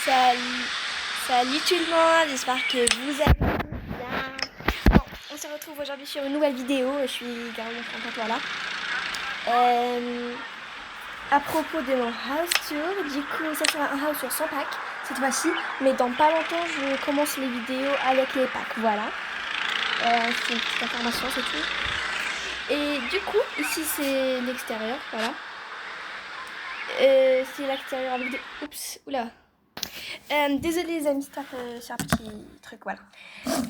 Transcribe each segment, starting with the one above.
Salut, salut tout le monde, j'espère que vous allez bien. Bon, on se retrouve aujourd'hui sur une nouvelle vidéo, je suis carrément contente, voilà. À propos de mon house tour, du coup ça sera un house tour sans pack cette fois-ci, mais dans pas longtemps je commence les vidéos avec les packs, voilà. C'est une petite information, c'est tout. Et du coup, ici c'est l'extérieur, voilà. C'est l'extérieur avec des... Oups, oula. Désolée les amis, c'est un petit truc, voilà.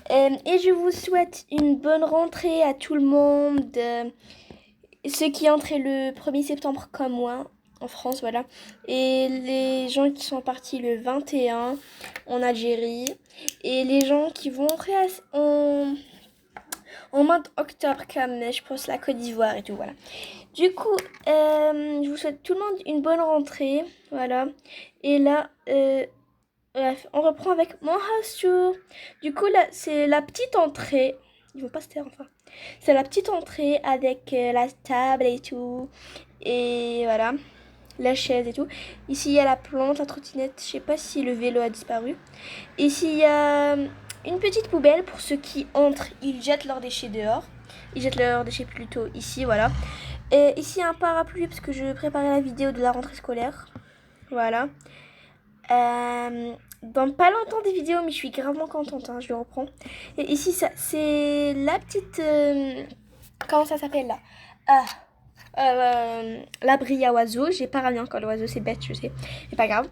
Et je vous souhaite une bonne rentrée à tout le monde. Ceux qui entrent le 1er septembre comme moi, en France, voilà. Et les gens qui sont partis le 21 en Algérie. Et les gens qui vont entrer en mois d'octobre comme je pense la Côte d'Ivoire et tout, voilà. Du coup, je vous souhaite tout le monde une bonne rentrée, voilà. Et là, bref, on reprend avec mon house tour. Du coup, là, c'est la petite entrée. Ils vont pas se taire, enfin. C'est la petite entrée avec la table et tout. Et voilà, la chaise et tout. Ici, il y a la plante, la trottinette. Je sais pas si le vélo a disparu. Ici, il y a une petite poubelle pour ceux qui entrent. Ils jettent leurs déchets dehors. Ils jettent leurs déchets plutôt ici, voilà. Et ici, il y a un parapluie parce que je préparais la vidéo de la rentrée scolaire. Voilà. Dans pas longtemps des vidéos, mais je suis gravement contente, hein, je le reprends. Et ici, ça, c'est la petite... comment ça s'appelle là? L'abri à oiseaux. J'ai pas ramené encore l'oiseau, c'est bête, je sais. Mais pas grave.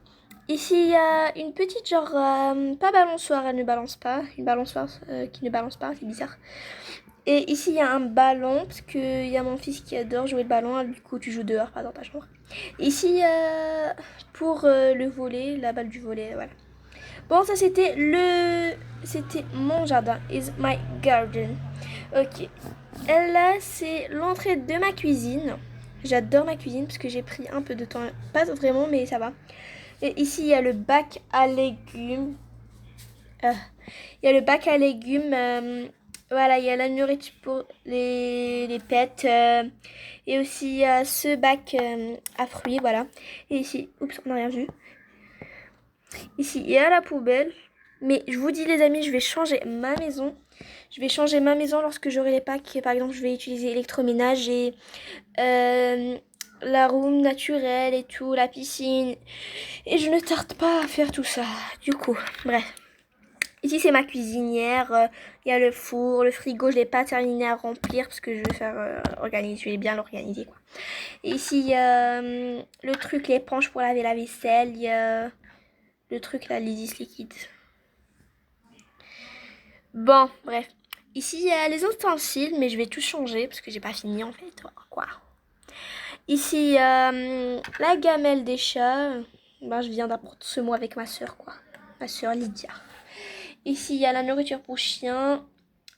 Ici, il y a une petite genre... pas balançoire, elle ne balance pas. Une balançoire qui ne balance pas, c'est bizarre. Et ici, il y a un ballon, parce qu'il y a mon fils qui adore jouer le ballon. Du coup, tu joues dehors, pas dans ta chambre. Ici, pour le volley, la balle du volley, voilà. Bon, ça, c'était mon jardin. Is my garden. Ok. Et là, c'est l'entrée de ma cuisine. J'adore ma cuisine, parce que j'ai pris un peu de temps. Pas vraiment, mais ça va. Et ici, il y a le bac à légumes. Il y a le bac à légumes... voilà, il y a la nourriture pour les pets. Et aussi, il y a ce bac à fruits, voilà. Et ici, oups, on n'a rien vu. Ici, il y a la poubelle. Mais je vous dis, les amis, je vais changer ma maison. Je vais changer ma maison lorsque j'aurai les packs. Par exemple, je vais utiliser électroménage et la room naturelle et tout, la piscine. Et je ne tarde pas à faire tout ça. Du coup, bref. Ici, c'est ma cuisinière. Il y a le four, le frigo. Je l'ai pas terminé à remplir parce que je vais faire organiser. Je vais bien l'organiser, quoi. Et ici, il y a le truc, l'éponge pour laver la vaisselle. Il y a le truc là, l'Isis liquide. Bon, bref. Ici, il y a les ustensiles, mais je vais tout changer parce que j'ai pas fini en fait. Quoi. Ici, il y a la gamelle des chats. Ben, je viens d'apprendre ce mot avec ma soeur, quoi. Ma soeur Lydia. Ici, il y a la nourriture pour chien,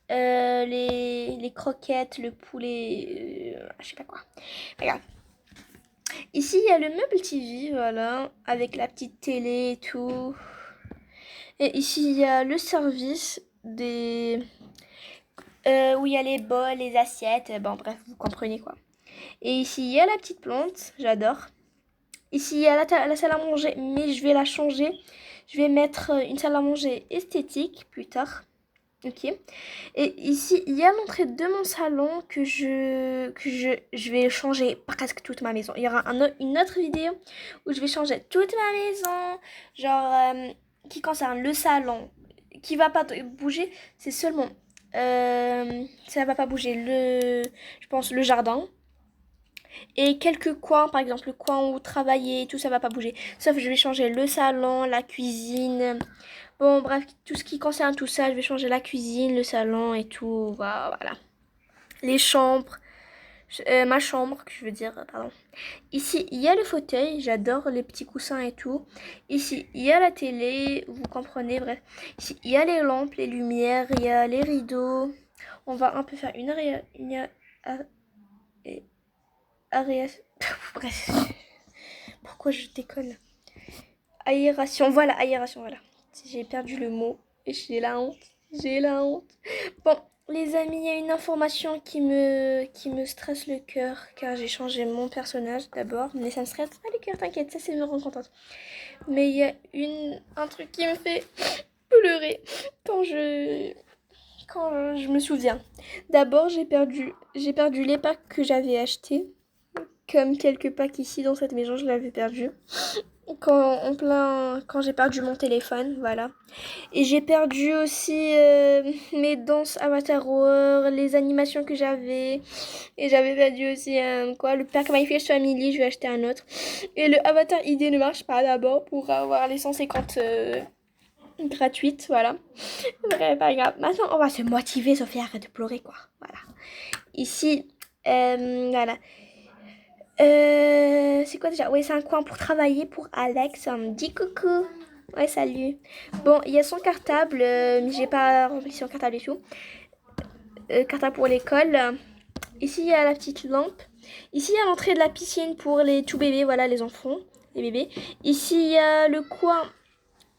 les croquettes, le poulet, je sais pas quoi. Regarde. Ici, il y a le meuble TV, voilà, avec la petite télé et tout. Et ici, il y a le service des... où il y a les bols, les assiettes, bon bref, vous comprenez quoi. Et ici, il y a la petite plante, j'adore. Ici, il y a la salle à manger, mais je vais la changer. Je vais mettre une salle à manger esthétique plus tard. Ok. Et ici, il y a l'entrée de mon salon que je vais changer presque toute ma maison. Il y aura une autre vidéo où je vais changer toute ma maison. Genre, qui concerne le salon. Qui va pas bouger, c'est seulement... ça va pas bouger je pense, le jardin. Et quelques coins, par exemple le coin où travailler, tout ça va pas bouger. Sauf que je vais changer le salon, la cuisine. Bon bref, tout ce qui concerne tout ça, je vais changer la cuisine, le salon et tout. Voilà. Les chambres, ma chambre, que je veux dire, pardon. Ici, il y a le fauteuil, j'adore les petits coussins et tout. Ici, il y a la télé, vous comprenez, bref. Ici, il y a les lampes, les lumières, il y a les rideaux. On va un peu faire une bref, pourquoi je déconne? Aération, voilà, aération, voilà. J'ai perdu le mot et j'ai la honte. J'ai la honte. Bon, les amis, il y a une information qui me stresse le cœur, car j'ai changé mon personnage d'abord, mais ça me stresse pas le cœur, t'inquiète, ça c'est me rend contente. Mais il y a un truc qui me fait pleurer quand je me souviens. D'abord, j'ai perdu les packs que j'avais achetés, comme quelques packs ici dans cette maison, je l'avais perdu. Quand j'ai perdu mon téléphone, voilà. Et j'ai perdu aussi mes danses Avatar Hour, les animations que j'avais. Et j'avais perdu aussi le pack My Fish Family, je vais acheter un autre. Et le Avatar ID ne marche pas d'abord pour avoir les 150 gratuites, voilà. Bref, pas grave. Maintenant, on va se motiver, Sophie, arrête de pleurer, quoi. Voilà. Ici, voilà. C'est quoi déjà? Oui, c'est un coin pour travailler pour Alex. On me dit coucou. Ouais, salut. Bon, il y a son cartable, mais j'ai pas rempli son cartable et tout. Cartable pour l'école. Ici, il y a la petite lampe. Ici, il y a l'entrée de la piscine pour les tout bébés, voilà, les enfants, les bébés. Ici, il y a le coin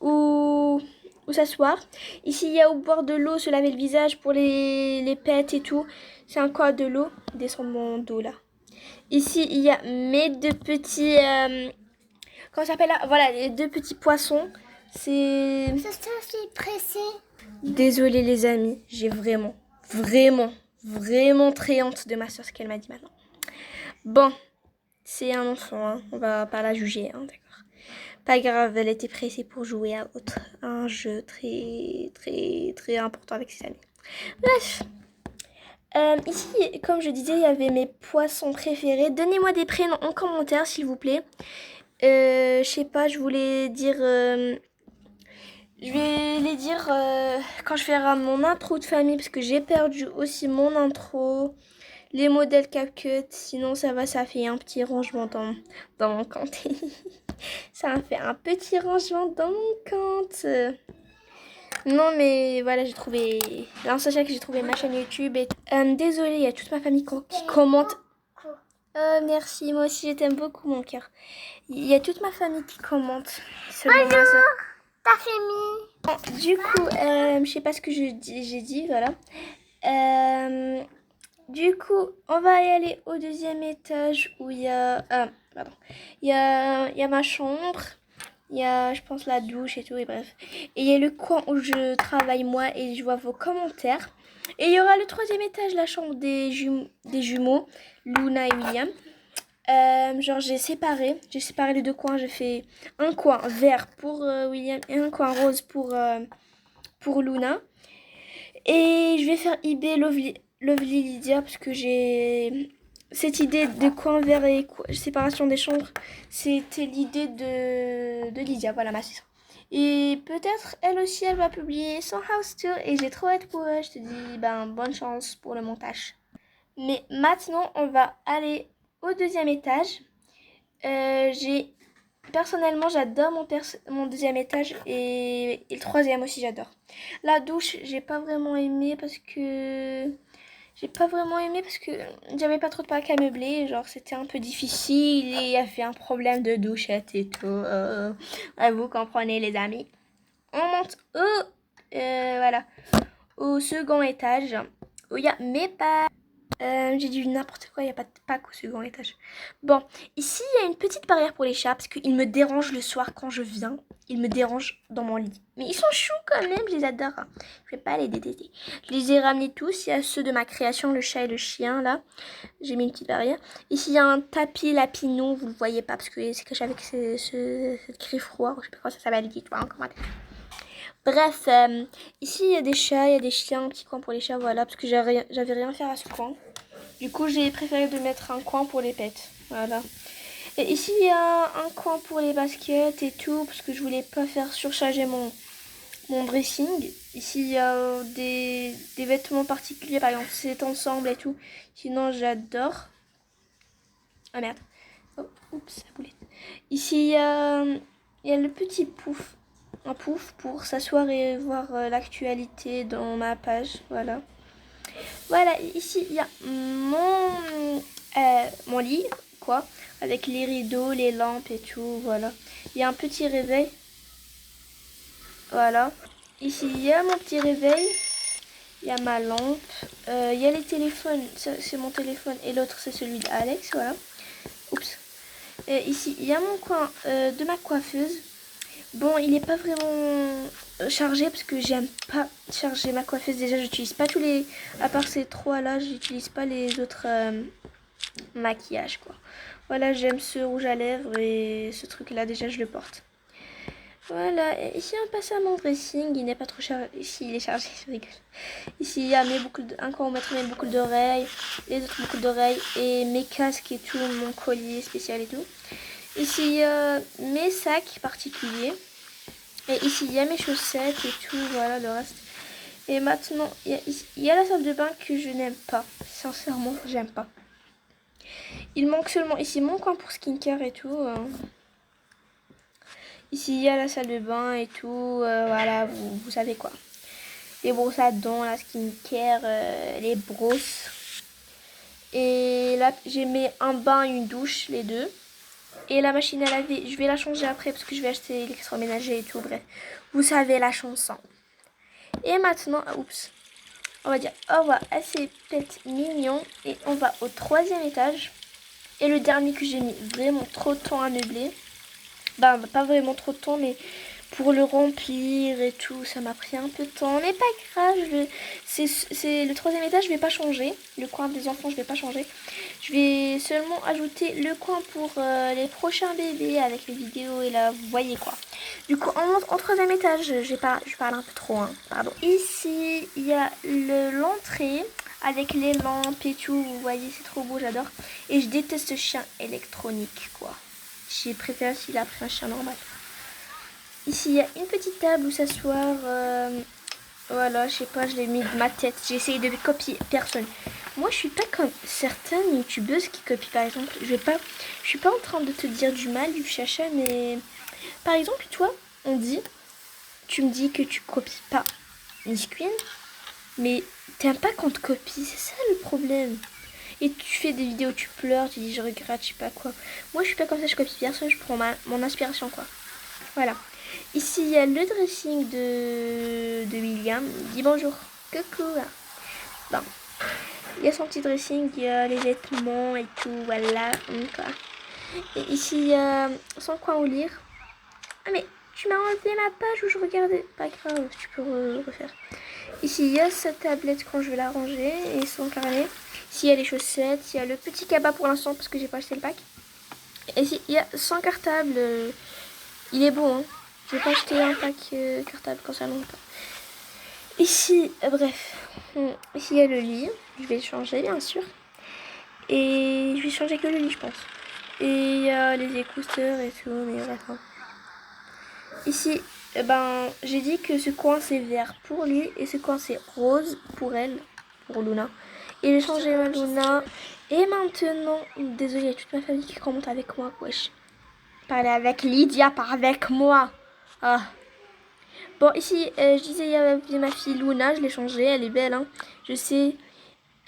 où s'asseoir. Ici, il y a au bord de l'eau se laver le visage pour les pets et tout. C'est un coin de l'eau. Descends mon dos là. Ici, il y a mes deux petits... comment ça s'appelle là? Voilà, les deux petits poissons. C'est... C'est pressé. Désolée les amis, j'ai vraiment très honte de ma soeur, ce qu'elle m'a dit maintenant. Bon, c'est un enfant, hein. On va pas la juger, hein, d'accord. Pas grave, elle était pressée pour jouer à un jeu très important avec ses amis. Bref. Ici, comme je disais, il y avait mes poissons préférés. Donnez-moi des prénoms en commentaire, s'il vous plaît. Je sais pas, je voulais dire... je vais les dire quand je ferai mon intro de famille, parce que j'ai perdu aussi mon intro. Les modèles CapCut, sinon ça fait un petit rangement dans mon compte. Ça a fait un petit rangement dans mon compte. Non mais voilà, j'ai trouvé... Alors sachez que j'ai trouvé ma chaîne YouTube. Et désolée, il y a toute ma famille qui commente. Merci, moi aussi je t'aime beaucoup mon cœur. Il y a toute ma famille qui commente. Bonjour, ta famille. Bon, du coup, je sais pas ce que j'ai dit, voilà. Du coup, on va y aller au deuxième étage où il y a... pardon. Il y a ma chambre. Il y a, je pense, la douche et tout, et bref. Et il y a le coin où je travaille moi et je vois vos commentaires. Et il y aura le troisième étage, la chambre des jumeaux, Luna et William. Genre j'ai séparé les deux coins. J'ai fait un coin vert pour William et un coin rose pour Luna. Et je vais faire eBay Lovely Lydia parce que j'ai cette idée de coin vert et séparation des chambres. C'était l'idée de Lydia, voilà ma sœur. Et peut-être elle aussi elle va publier son house tour et j'ai trop hâte pour elle. Je te dis bonne chance pour le montage. Mais maintenant on va aller au deuxième étage. Personnellement, j'adore mon deuxième étage et le troisième aussi, j'adore. La douche, j'ai pas vraiment aimé parce que j'avais pas trop de pack à meubler. Genre, c'était un peu difficile et il y avait un problème de douchette et tout. Vous comprenez, les amis. On monte voilà, au second étage où il y a mes packs. J'ai dit n'importe quoi, il n'y a pas de pack au second étage. Bon, ici, il y a une petite barrière pour les chats parce qu'ils me dérangent le soir quand je viens. Ils me dérangent dans mon lit. Mais ils sont choux quand même, je les adore. Je vais pas les détester. Je les ai ramenés tous. Il y a ceux de ma création, le chat et le chien, là. J'ai mis une petite barrière. Ici, il y a un tapis lapinou. Vous le voyez pas parce que c'est caché avec cette griffe froid. Je sais pas comment ça s'appelle, dites-moi en commentaire. Bref, ici il y a des chats, il y a des chiens, un petit coin pour les chats, voilà, parce que j'avais rien à faire à ce coin. Du coup, j'ai préféré de mettre un coin pour les pets, voilà. Et ici, il y a un coin pour les baskets et tout, parce que je voulais pas faire surcharger mon dressing. Ici, il y a des vêtements particuliers, par exemple cet ensemble et tout. Sinon, j'adore. Ah merde. Oh, oups, la boulette. Ici, il y a le petit pouf. Un pouf pour s'asseoir et voir l'actualité dans ma page, voilà. Voilà, ici il y a mon lit, quoi, avec les rideaux, les lampes et tout, voilà. Il y a un petit réveil, voilà. Ici il y a mon petit réveil. Il y a ma lampe. Il y a les téléphones. C'est mon téléphone et l'autre c'est celui d'Alex. Voilà. Oups. Ici, il y a mon coin de ma coiffeuse. Bon, il n'est pas vraiment chargé parce que j'aime pas charger ma coiffeuse. Déjà, j'utilise pas tous les... À part ces trois là, j'utilise pas les autres maquillages quoi. Voilà, j'aime ce rouge à lèvres et ce truc là, déjà je le porte. Voilà, et ici on passe à mon dressing, il n'est pas trop chargé. Ici il est chargé, je rigole. Ici il y a mes boucles un coin où mettre mes boucles d'oreilles, les autres boucles d'oreilles et mes casques et tout, mon collier spécial et tout. Ici il y a mes sacs particuliers. Et ici il y a mes chaussettes et tout, voilà le reste. Et maintenant il y a la salle de bain que je n'aime pas. Sincèrement, j'aime pas. Il manque seulement ici mon coin pour skincare et tout. Ici il y a la salle de bain et tout, voilà, vous savez quoi. Les brosses à dents, la skincare, les brosses. Et là j'ai mis un bain et une douche, les deux. Et la machine à laver, je vais la changer après parce que je vais acheter l'électroménager et tout, bref. Vous savez la chanson. Et maintenant, oups, on va dire au revoir à ces pets mignons. Et on va au 3e étage. Et le dernier que j'ai mis vraiment trop de temps à meubler. Bah, pas vraiment trop de temps, mais pour le remplir et tout, ça m'a pris un peu de temps. Mais pas grave, c'est le 3e étage, je vais pas changer. Le coin des enfants, je vais pas changer. Je vais seulement ajouter le coin pour les prochains bébés avec les vidéos et là, vous voyez quoi. Du coup, on monte au 3e étage, je parle un peu trop, hein, pardon. Ici, il y a l'entrée avec les lampes et tout, vous voyez, c'est trop beau, j'adore. Et je déteste ce chien électronique, quoi. J'ai préféré s'il a pris un chien normal. Ici, il y a une petite table où s'asseoir. Voilà, je sais pas, je l'ai mis de ma tête. J'ai essayé de copier personne. Moi, je suis pas comme certaines youtubeuses qui copient, par exemple. Je suis pas en train de te dire du mal, du chacha, mais... Par exemple, toi, tu me dis que tu copies pas Miss Queen, mais t'aimes pas qu'on te copie, c'est ça le problème. Et tu fais des vidéos où tu pleures, tu dis je regrette, je sais pas quoi. Moi je suis pas comme ça, je copie personne, je prends mon inspiration quoi. Voilà. Ici il y a le dressing de William. Dis bonjour. Coucou. Bon. Il y a son petit dressing, il y a les vêtements et tout, voilà. Quoi. Et ici il y a son coin où lire. Ah mais tu m'as enlevé ma page où je regardais. Pas grave, tu peux refaire. Ici il y a sa tablette quand je vais la ranger et son carnet. Ici il y a les chaussettes, il y a le petit cabas pour l'instant parce que j'ai pas acheté le pack. Et ici il y a son cartable, il est bon hein. Je vais pas acheter un pack cartable quand ça monte pas. Ici, bref, ici il y a le lit, je vais le changer bien sûr. Et je vais changer que le lit je pense. Et il y a les écouteurs et tout, mais bref. Hein. Ici, j'ai dit que ce coin c'est vert pour lui et ce coin c'est rose pour elle, pour Luna. Et j'ai changé ma Luna. Et maintenant, désolée, il y a toute ma famille qui commente avec moi, wesh. Parler avec Lydia, pas avec moi. Ah. Bon, ici, je disais, il y avait ma fille Luna, je l'ai changée, elle est belle, hein. Je sais,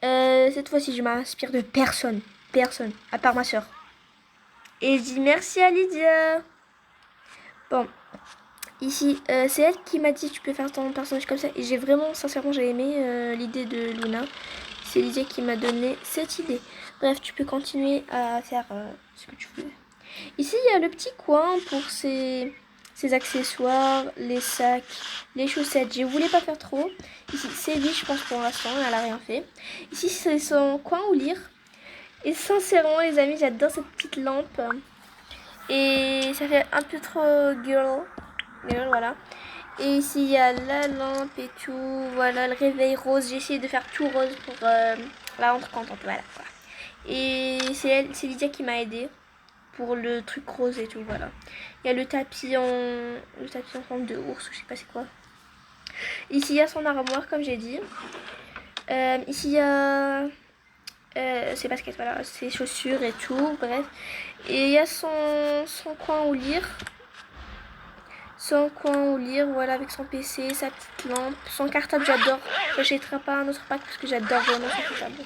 cette fois-ci, je m'inspire de personne, à part ma soeur. Et je dis merci à Lydia. Bon. Ici, c'est elle qui m'a dit tu peux faire ton personnage comme ça. Et j'ai vraiment, sincèrement, j'ai aimé l'idée de Luna. C'est Lydia qui m'a donné cette idée. Bref, tu peux continuer à faire ce que tu veux. Ici, il y a le petit coin pour ses accessoires, les sacs, les chaussettes. Je voulais pas faire trop. Ici, c'est vide, je pense, pour l'instant. Elle a rien fait. Ici, c'est son coin où lire. Et sincèrement, les amis, j'adore cette petite lampe. Et ça fait un peu trop girl, voilà. Et ici il y a la lampe et tout, voilà, le réveil rose. J'ai essayé de faire tout rose pour la rendre contente, voilà. Et c'est Lydia qui m'a aidé pour le truc rose et tout, voilà. Il y a le tapis en forme de ours, je sais pas c'est quoi. Ici il y a son armoire comme j'ai dit. Ici il y a ses baskets, voilà, ses chaussures et tout, bref. Et il y a son coin où lire. Son coin où lire, voilà, avec son PC, sa petite lampe, son cartable, j'adore. J'achèterai pas un autre pack parce que j'adore vraiment son cartable.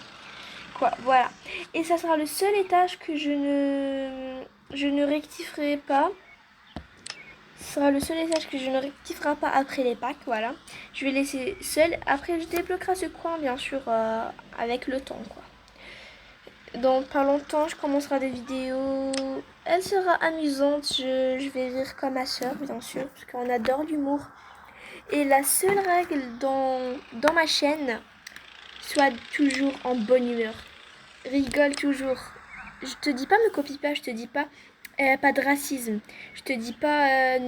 Quoi, voilà. Et ça sera le seul étage que je ne rectifierai pas. Ce sera le seul laissage que je ne rectifierai pas après les Pâques, voilà. Je vais laisser seul. Après, je débloquerai ce coin, bien sûr, avec le temps, quoi. Dans pas longtemps, je commencerai des vidéos. Elle sera amusante. Je vais rire comme ma soeur, bien sûr, parce qu'on adore l'humour. Et la seule règle dans ma chaîne, sois toujours en bonne humeur. Rigole toujours. Je te dis pas me copie pas, je te dis pas pas de racisme. Je te dis pas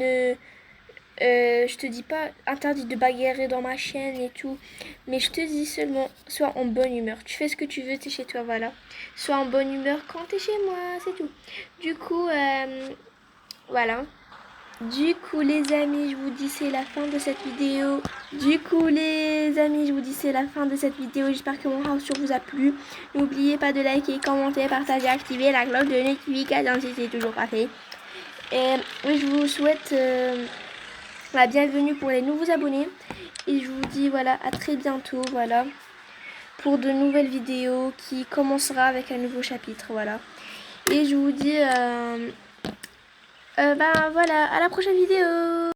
je te dis pas interdit de bagarrer dans ma chaîne et tout. Mais je te dis seulement, sois en bonne humeur. Tu fais ce que tu veux, t'es chez toi, voilà. Sois en bonne humeur quand t'es chez moi, c'est tout. Du coup, voilà. Du coup, les amis, je vous dis c'est la fin de cette vidéo. J'espère que mon house vous a plu. N'oubliez pas de liker, commenter, partager, activer la cloche de notification si c'est toujours pas fait. Et je vous souhaite la bienvenue pour les nouveaux abonnés. Et je vous dis voilà, à très bientôt, voilà. Pour de nouvelles vidéos qui commencera avec un nouveau chapitre, voilà. Et je vous dis... ben voilà, à la prochaine vidéo.